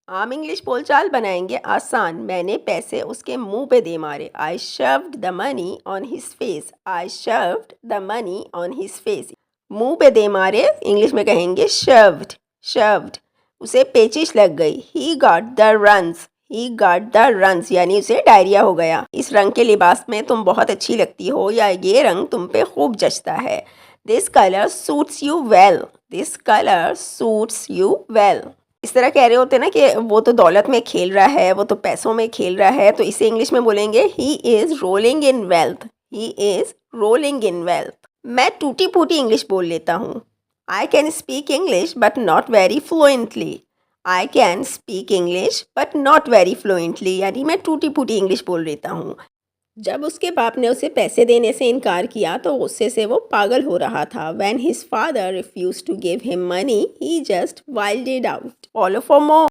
आम इंग्लिश बोलचाल बनाएंगे आसान। मैंने पैसे उसके मुंह पे दे मारे। I shoved the money on his face. I shoved the money on his face. मुंह पे दे मारे इंग्लिश में कहेंगे शव्ड। शव्ड। उसे पेचिश लग गई। He got the runs. He got the runs यानी उसे डायरिया हो गया। इस रंग के लिबास में तुम बहुत अच्छी लगती हो, या ये रंग तुम पे खूब जचता है। This colour suits you well. This colour suits you well. इस तरह कह रहे होते हैं ना कि वो तो दौलत में खेल रहा है, वो तो पैसों में खेल रहा है, तो इसे इंग्लिश में बोलेंगे he is rolling in wealth. He is rolling in wealth. मैं टूटी फूटी इंग्लिश बोल लेता हूँ। I can speak English but not very fluently. I can speak English but not very fluently यानी मैं टूटी फूटी इंग्लिश बोल लेता हूँ। जब उसके बाप ने उसे पैसे देने से इनकार किया तो गुस्से से वो पागल हो रहा था। When his father refused to give him money, he just wilded out. Follow for more.